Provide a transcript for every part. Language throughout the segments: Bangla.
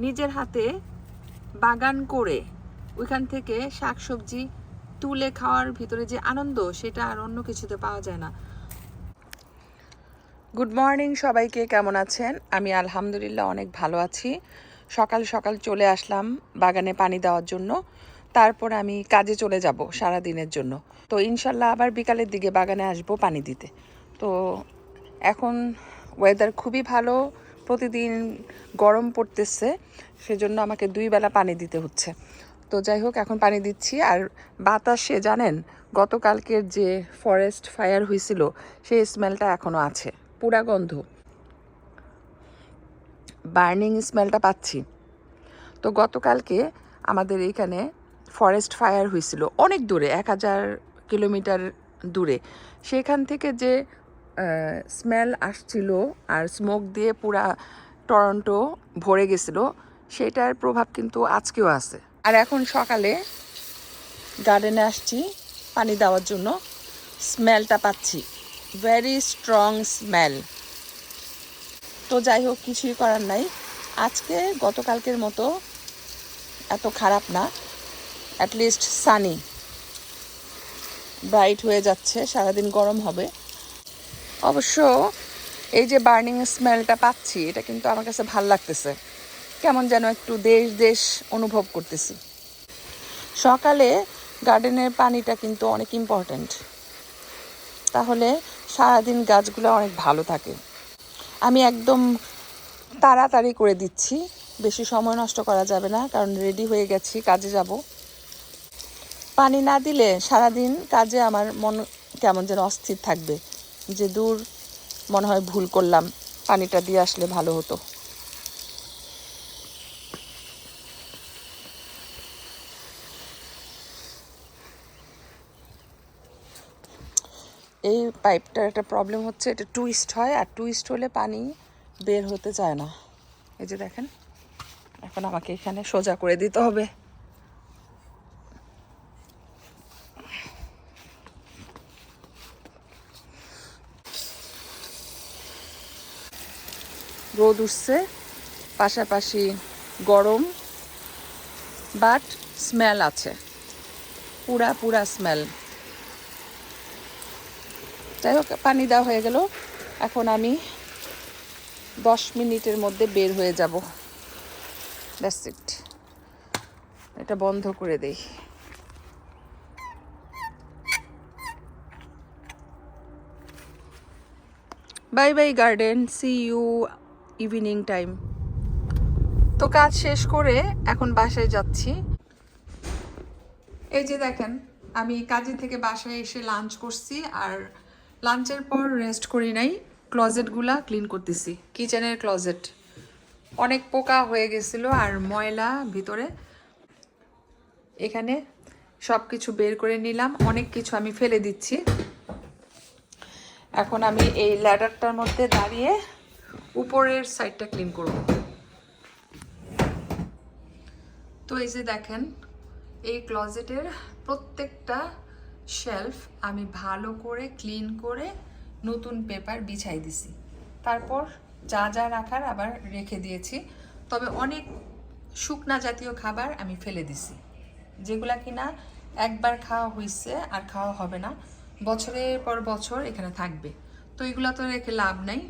নিজের হাতে বাগান করে ওইখান থেকে শাকসবজি তুলে খাওয়ার ভিতরে যে আনন্দ, সেটা আর অন্য কিছুতে পাওয়া যায় না। গুড মর্নিং সবাইকে, কেমন আছেন? আমি আলহামদুলিল্লাহ অনেক ভালো আছি। সকাল সকাল চলে আসলাম বাগানে পানি দেওয়ার জন্য। তারপর আমি কাজে চলে যাব সারা দিনের জন্য। তো ইনশাল্লাহ আবার বিকালের দিকে বাগানে আসবো পানি দিতে। তো এখন ওয়েদার খুবই ভালো, প্রতিদিন গরম পড়তেছে, সেজন্য আমাকে 2 বেলা পানি দিতে হচ্ছে। তো যাই হোক, এখন পানি দিচ্ছি। আর বাতাসে জানেন, গতকালকের যে ফরেস্ট ফায়ার হয়েছিল সেই স্মেলটা এখনও আছে, পুরা গন্ধ, বার্নিং স্মেলটা পাচ্ছি। তো গতকালকে আমাদের এইখানে ফরেস্ট ফায়ার হয়েছিল অনেক দূরে, 1000 কিলোমিটার দূরে। সেখান থেকে যে স্মেল আসছিল আর স্মোক দিয়ে পুরা টরন্টো ভরে গেছিল, সেটার প্রভাব কিন্তু আজকেও আছে। আর এখন সকালে গার্ডেনে আসছি পানি দেওয়ার জন্য, স্মেলটা পাচ্ছি, ভেরি স্ট্রং স্মেল। তো যাই হোক, কিছুই করার নাই, আজকে গতকালকের মতো এত খারাপ না, অ্যাটলিস্ট সানি, ব্রাইট হয়ে যাচ্ছে, সারাদিন গরম হবে। অবশ্য এই যে বার্নিং স্মেলটা পাচ্ছি, এটা কিন্তু আমার কাছে ভাল লাগতেছে, কেমন যেন একটু দেশ দেশ অনুভব করতেছি। সকালে গার্ডেনের পানিটা কিন্তু অনেক ইম্পর্ট্যান্ট, তাহলে সারাদিন গাছগুলো অনেক ভালো থাকে। আমি একদম তাড়াতাড়ি করে দিচ্ছি, বেশি সময় নষ্ট করা যাবে না, কারণ রেডি হয়ে গেছি, কাজে যাব। পানি না দিলে সারাদিন কাজে আমার মন কেমন যেন অস্থির থাকবে, যে দূর, মনে হয় ভুল করলাম, পানিটা দিয়ে আসলে ভালো হতো। এই পাইপটার একটা প্রবলেম হচ্ছে, এটা টুইস্ট হয়, আর টুইস্ট হলে পানি বের হতে চায় না। এই যে দেখেন, এখন আমাকে এখানে সোজা করে দিতে হবে। রোদ উঠছে, পাশাপাশি গরম, বাট স্মেল আছে, পুরা স্মেল। যাই হোক, পানি দেওয়া হয়ে গেল, এখন আমি 10 মিনিটের মধ্যে বের হয়ে যাব। That's it. এটা বন্ধ করে দেই। Bye bye garden, see you evening time. তো কাজ শেষ করে এখন বাসায় যাচ্ছি। এই যে দেখেন, আমি কাজে থেকে বাসায় এসে লাঞ্চ করছি, আর লাঞ্চের পর রেস্ট করি নাই, ক্লোজেটগুলা ক্লিন করতেছি। কিচেনের ক্লোজেট অনেক পোকা হয়ে গেছিলো আর ময়লা ভিতরে, এখানে সব কিছু বের করে নিলাম, অনেক কিছু আমি ফেলে দিচ্ছি। এখন আমি এই ল্যাডারটার মধ্যে দাঁড়িয়ে উপরের সাইডটা ক্লিন করব। তো এই যে দেখেন, এই ক্লোজেটের প্রত্যেকটা শেলফ আমি ভালো করে ক্লিন করে নতুন পেপার বিছাই দিছি, তারপর যা যা রাখার আবার রেখে দিয়েছি। তবে অনেক শুকনা জাতীয় খাবার আমি ফেলে দিছি, যেগুলা কিনা একবার খাওয়া হয়েছে আর খাওয়া হবে না, বছরের পর বছর এখানে থাকবে। তো এগুলো তো রেখে লাভ নাই,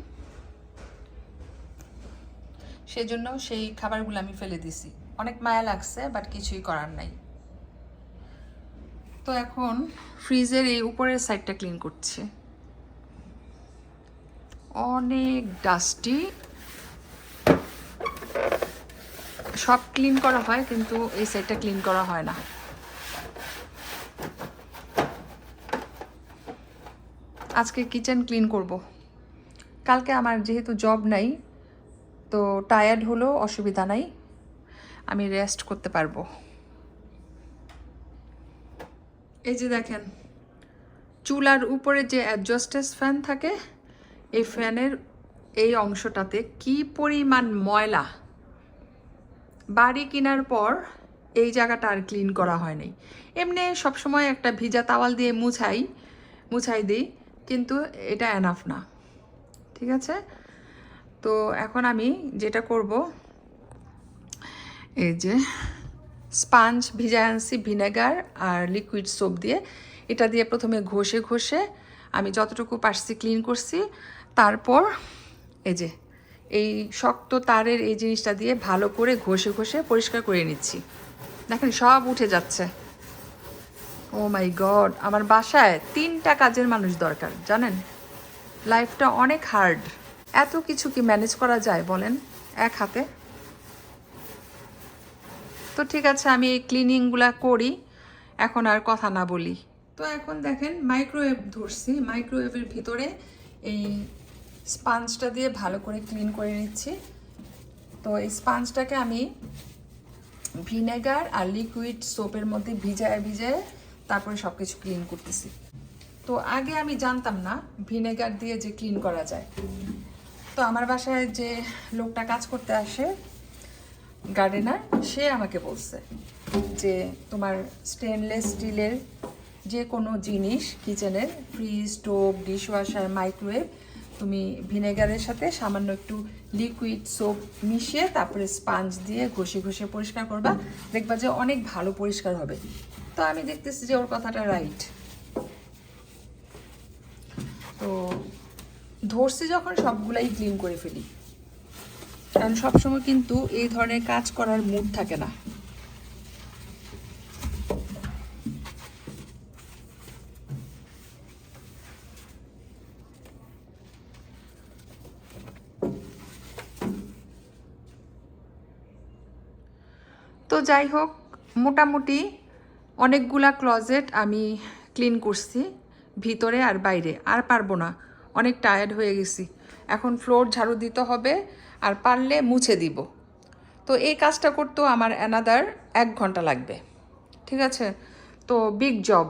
সেজন্য সেই খাবারগুলো আমি ফেলে দিছি। অনেক মায়া লাগছে, বাট কিছুই করার নাই। তো এখন ফ্রিজের এই উপরের সাইডটা ক্লিন করছি, অনেক ডাস্টি। সব ক্লিন করা হয়, কিন্তু এই সাইডটা ক্লিন করা হয় না। আজকে কিচেন ক্লিন করব। কালকে আমার যেহেতু জব নাই, তো টায়ার্ড হলেও অসুবিধা নাই, আমি রেস্ট করতে পারবো। এই যে দেখেন, চুলার উপরে যে অ্যাডজাস্টেস ফ্যান থাকে, এই ফ্যানের এই অংশটাতে কি পরিমাণ ময়লা! বাড়ি কেনার পর এই জায়গাটা আর ক্লিন করা হয় নাই। এমনি সবসময় একটা ভিজা তাওয়াল দিয়ে মুছাই দিই, কিন্তু এটা এনাফ না, ঠিক আছে? তো এখন আমি যেটা করব, এই যে স্পাঞ্জ ভিজায় আনছি ভিনেগার আর লিকুইড সোপ দিয়ে। এটা দিয়ে প্রথমে ঘষে ঘষে আমি যতটুকু পারছি ক্লিন করছি। তারপর এই যে এই শক্ত তারের এই জিনিসটা দিয়ে ভালো করে ঘষে ঘষে পরিষ্কার করে নিচ্ছি। দেখেন সব উঠে যাচ্ছে। ও মাই গড, আমার বাসায় 3টা কাজের মানুষ দরকার জানেন। লাইফটা অনেক হার্ড। এত কিছু কি ম্যানেজ করা যায় বলেন এক হাতে? তো ঠিক আছে, আমি এই ক্লিনিংগুলা করি, এখন আর কথা না বলি। তো এখন দেখেন মাইক্রোওয়েভ ধরছি, মাইক্রোওয়েভের ভিতরে এই স্পাঞ্জটা দিয়ে ভালো করে ক্লিন করে নিচ্ছি। তো এই স্পাঞ্জটাকে আমি ভিনেগার আর লিকুইড সোপের মধ্যে ভিজায় ভিজায় তারপরে সব কিছু ক্লিন করতেছি। তো আগে আমি জানতাম না ভিনেগার দিয়ে যে ক্লিন করা যায়। তো আমার বাসায় যে লোকটা কাজ করতে আসে, গার্ডেনার, সে আমাকে বলছে যে তোমার স্টেনলেস স্টিলের যে কোনো জিনিস কিচেনের, ফ্রিজ, স্টোভ, ডিশওয়াশার, মাইক্রোওয়েভ, তুমি ভিনেগারের সাথে সামান্য একটু লিকুইড সোপ মিশিয়ে তারপরে স্পাঞ্জ দিয়ে ঘষে ঘষে পরিষ্কার করবা, দেখবা যে অনেক ভালো পরিষ্কার হবে। তো আমি দেখতেছি যে ওর কথাটা রাইট। তো ধরছি যখন সবগুলাই ক্লিন করে ফেলি, কারণ সবসময় কিন্তু এই ধরনের কাজ করার মুড থাকে না। তো যাই হোক, মোটামুটি অনেকগুলা ক্লজেট আমি ক্লিন করছি, ভিতরে আর বাইরে। আর পারবো না, অনেক টায়ার্ড হয়ে গেছি। এখন ফ্লোর ঝাড়ু দিতে হবে আর পারলে মুছে দিব। তো এই কাজটা করতেও আমার অ্যানাদার 1 ঘন্টা লাগবে, ঠিক আছে? তো বিগ জব।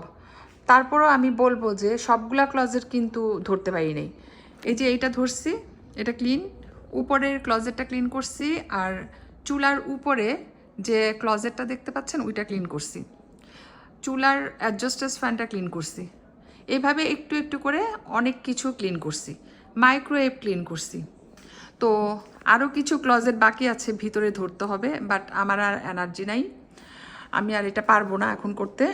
তারপরও আমি বলবো যে সবগুলা ক্লজেট কিন্তু ধরতে পারি নাই। এই যে এইটা ধরছি, এটা ক্লিন। উপরের ক্লজেটটা ক্লিন করছি, আর চুলার উপরে যে ক্লজেটটা দেখতে পাচ্ছেন ওইটা ক্লিন করছি। চুলার অ্যাডজাস্টার্স ফ্যানটা ক্লিন করছি। এইভাবে একটু একটু করে অনেক কিছু ক্লিন করছি। মাইক্রোওয়েভ ক্লিন করছি। তো আরও কিছু ক্লজেট বাকি আছে ভিতরে ধরতে হবে, বাট আমার আর এনার্জি নাই, আমি আর এটা পারবো না এখন করতে।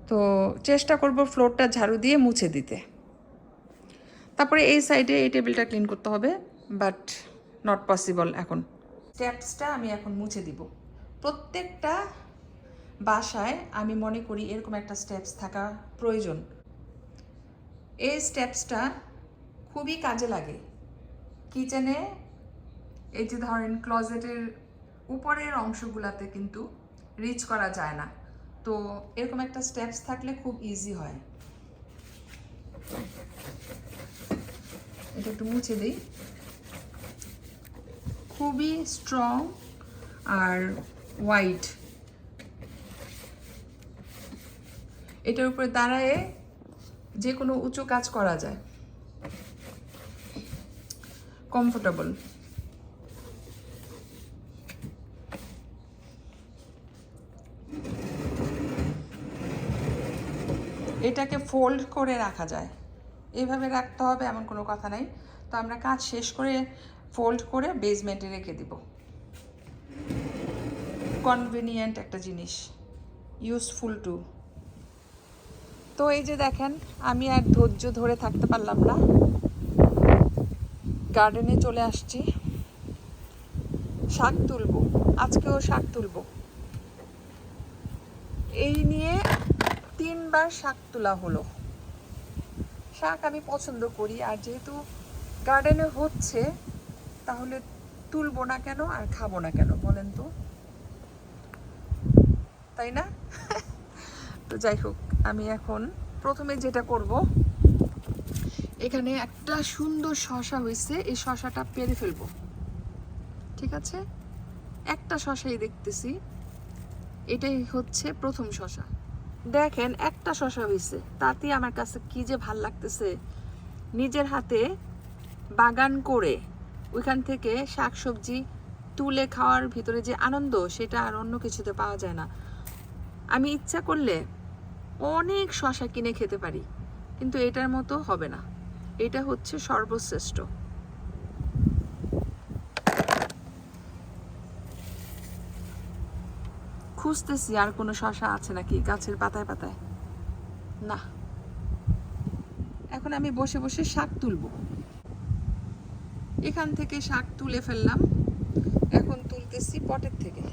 তো চেষ্টা করব ফ্লোরটা ঝাড়ু দিয়ে মুছে দিতে। তারপরে এই সাইডে এই টেবিলটা ক্লিন করতে হবে, বাট নট পসিবল এখন। স্টেপসটা আমি এখন মুছে দিব। প্রত্যেকটা বাসায় আমি মনে করি এরকম একটা স্টেপস থাকা প্রয়োজন। এই স্টেপসটা খুবই কাজে লাগে কিচেনে। এই যে ধরেন ক্লজেটের উপরের অংশগুলোতে কিন্তু রিচ করা যায় না, তো এরকম একটা স্টেপস থাকলে খুব ইজি হয়। এটা একটু মুছে দিই। খুবই স্ট্রং আর হোয়াইট। এটার উপরে দাঁড়ায় যে কোনো উঁচু কাজ করা যায়, কমফোর্টেবল। এটাকে ফোল্ড করে রাখা যায়, এইভাবে রাখতে হবে এমন কোনো কথা নাই। তো আমরা কাজ শেষ করে ফোল্ড করে বেসমেন্টে রেখে দিব। কনভিনিয়েন্ট একটা জিনিস, ইউজফুল টু। তো এই যে দেখেন, আমি আর ধৈর্য ধরে থাকতে পারলাম না, গার্ডেনে চলে আসছি। শাক তুলবো, আজকেও শাক তুলবো। এই নিয়ে 3বার শাক তোলা হলো। শাক আমি পছন্দ করি, আর যেহেতু গার্ডেনে হচ্ছে তাহলে তুলবো না কেন আর খাবো না কেন বলেন তো, তাই না? তো যাই হোক, আমি এখন প্রথমে যেটা করব, এখানে একটা সুন্দর শসা হয়েছে, এই শসাটা পেরে ফেলবো। ঠিক আছে, একটা শসাই দেখতেছি, এটাই হচ্ছে প্রথম শসা। দেখেন একটা শসা হয়েছে, তাতে আমার কাছে কি যে ভাল লাগতেছে। নিজের হাতে বাগান করে ওইখান থেকে শাকসবজি তুলে খাওয়ার ভিতরে যে আনন্দ, সেটা আর অন্য কিছুতে পাওয়া যায় না। আমি ইচ্ছা করলে অনেক শসা কিনে খেতে পারি, কিন্তু এটার মতো হবে না। এটা হচ্ছে সর্বশ্রেষ্ঠ। খুঁজতেছি আর কোনো শশা আছে নাকি গাছের পাতায় পাতায়। না, এখন আমি বসে বসে শাক তুলব। এখান থেকে শাক তুলে ফেললাম, এখন তুলতেছি পটের থেকে।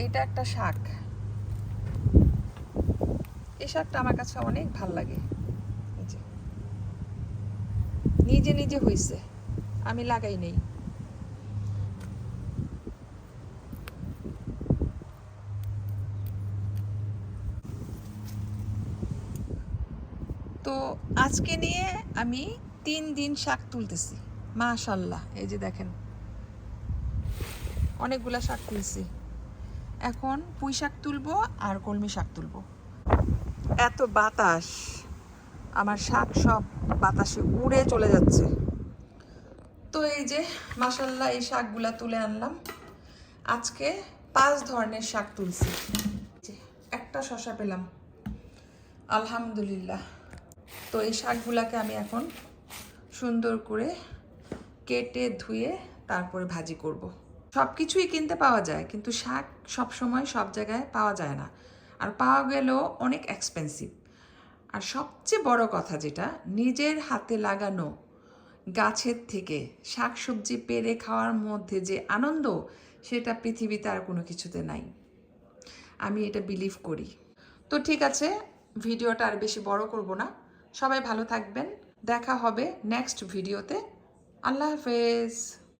এটা একটা শাক, এই শাকটা আমার কাছে অনেক ভাল লাগে। এই যে নিজে নিজে হইছে, আমি লাগাই নেই। তো আজকে নিয়ে আমি 3 দিন শাক তুলতেছি, মাশাল্লাহ। এই যে দেখেন অনেকগুলা শাক তুলছি। এখন পুঁই শাক তুলবো আর কলমি শাক তুলবো। এত বাতাস, আমার শাক সব বাতাসে উড়ে চলে যাচ্ছে। তো এই যে মাশাল্লাহ এই শাকগুলা তুলে আনলাম। আজকে 5 ধরনের শাক তুলছি। একটা শশা পেলাম, আলহামদুলিল্লাহ। তো এই শাকগুলাকে আমি এখন সুন্দর করে কেটে ধুয়ে তারপরে ভাজি করব। সব কিছুই কিনতে পাওয়া যায়, কিন্তু শাক সব সময় সব জায়গায় পাওয়া যায় না, আর পাওয়া গেলেও অনেক এক্সপেন্সিভ। আর সবচেয়ে বড় কথা যেটা, নিজের হাতে লাগানো গাছের থেকে শাক সবজি পেড়ে খাওয়ার মধ্যে যে আনন্দ, সেটা পৃথিবীতে আর কোনো কিছুতে নাই। আমি এটা বিলিভ করি। তো ঠিক আছে, ভিডিওটা আর বেশি বড় করব না। সবাই ভালো থাকবেন, দেখা হবে নেক্সট ভিডিওতে। আল্লাহ হাফেজ।